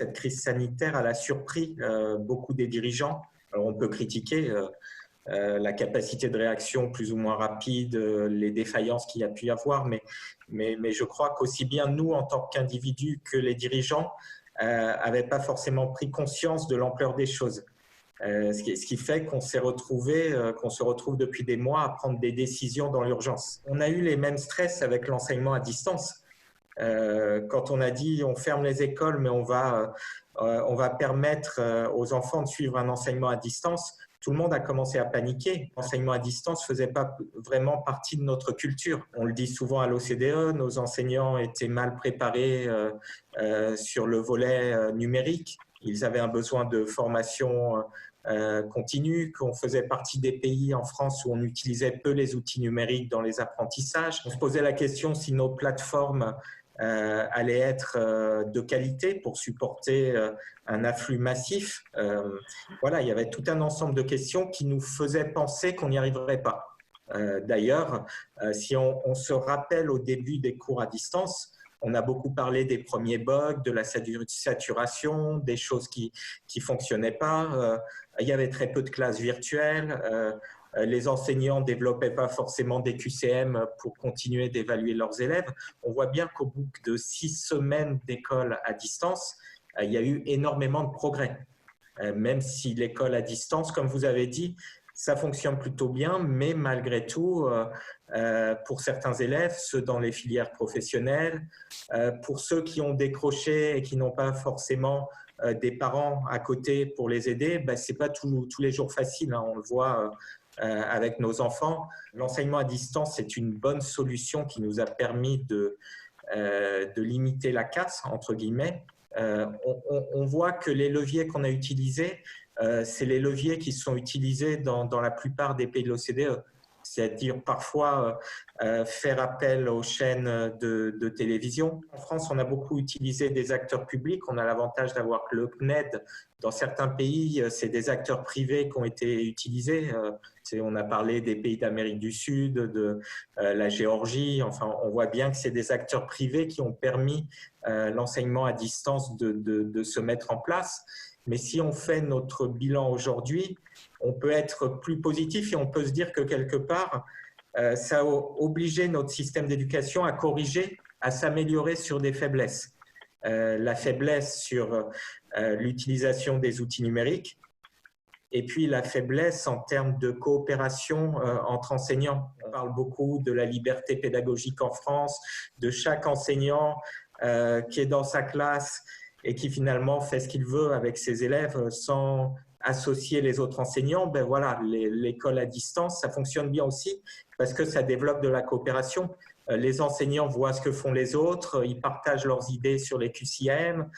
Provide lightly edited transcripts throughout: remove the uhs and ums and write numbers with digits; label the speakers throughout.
Speaker 1: cette crise sanitaire, elle a surpris beaucoup des dirigeants. Alors, on peut critiquer la capacité de réaction plus ou moins rapide, les défaillances qu'il y a pu y avoir, mais je crois qu'aussi bien nous, en tant qu'individus, que les dirigeants, n'avaient pas forcément pris conscience de l'ampleur des choses. Ce qui fait qu'on se retrouve depuis des mois à prendre des décisions dans l'urgence. On a eu les mêmes stress avec l'enseignement à distance. Quand on a dit on ferme les écoles, mais on va permettre aux enfants de suivre un enseignement à distance, tout le monde a commencé à paniquer. L'enseignement à distance ne faisait pas vraiment partie de notre culture. On le dit souvent à l'OCDE, nos enseignants étaient mal préparés sur le volet numérique. Ils avaient un besoin de formation continue, qu'on faisait partie des pays en France où on utilisait peu les outils numériques dans les apprentissages. On se posait la question si nos plateformes allaient être de qualité pour supporter un afflux massif. Voilà, il y avait tout un ensemble de questions qui nous faisaient penser qu'on n'y arriverait pas. D'ailleurs, si on se rappelle au début des cours à distance, on a beaucoup parlé des premiers bugs, de la saturation, des choses qui ne fonctionnaient pas. Il y avait très peu de classes virtuelles. Les enseignants ne développaient pas forcément des QCM pour continuer d'évaluer leurs élèves. On voit bien qu'au bout de 6 semaines d'école à distance, il y a eu énormément de progrès. Même si l'école à distance, comme vous avez dit, ça fonctionne plutôt bien, mais malgré tout, pour certains élèves, ceux dans les filières professionnelles, pour ceux qui ont décroché et qui n'ont pas forcément des parents à côté pour les aider, ce n'est pas tous les jours facile, hein, on le voit avec nos enfants. L'enseignement à distance est une bonne solution qui nous a permis de limiter la casse, entre guillemets. On voit que les leviers qu'on a utilisés, c'est les leviers qui sont utilisés dans la plupart des pays de l'OCDE. C'est-à-dire parfois faire appel aux chaînes de télévision. En France, on a beaucoup utilisé des acteurs publics. On a l'avantage d'avoir le CNED. Dans certains pays, c'est des acteurs privés qui ont été utilisés. On a parlé des pays d'Amérique du Sud, de la Géorgie. Enfin, on voit bien que c'est des acteurs privés qui ont permis l'enseignement à distance de se mettre en place. Mais si on fait notre bilan aujourd'hui, on peut être plus positif et on peut se dire que quelque part, ça a obligé notre système d'éducation à corriger, à s'améliorer sur des faiblesses. La faiblesse sur l'utilisation des outils numériques et puis la faiblesse en termes de coopération entre enseignants. On parle beaucoup de la liberté pédagogique en France, de chaque enseignant qui est dans sa classe et qui finalement fait ce qu'il veut avec ses élèves sans associer les autres enseignants. Ben voilà, l'école à distance, ça fonctionne bien aussi parce que ça développe de la coopération. Les enseignants voient ce que font les autres, ils partagent leurs idées sur les QCM.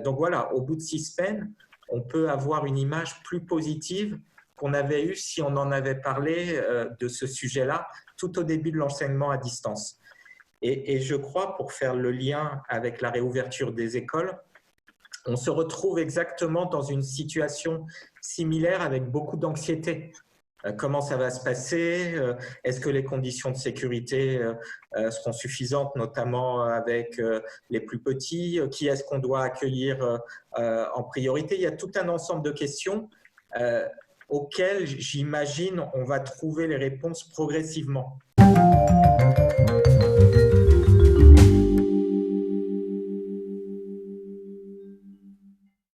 Speaker 1: Donc voilà, au bout de 6 semaines, on peut avoir une image plus positive qu'on avait eue si on en avait parlé de ce sujet-là tout au début de l'enseignement à distance. Et je crois, pour faire le lien avec la réouverture des écoles, on se retrouve exactement dans une situation similaire avec beaucoup d'anxiété. Comment ça va se passer? Est-ce que les conditions de sécurité seront suffisantes, notamment avec les plus petits? Qui est-ce qu'on doit accueillir en priorité? Il y a tout un ensemble de questions auxquelles, j'imagine, on va trouver les réponses progressivement.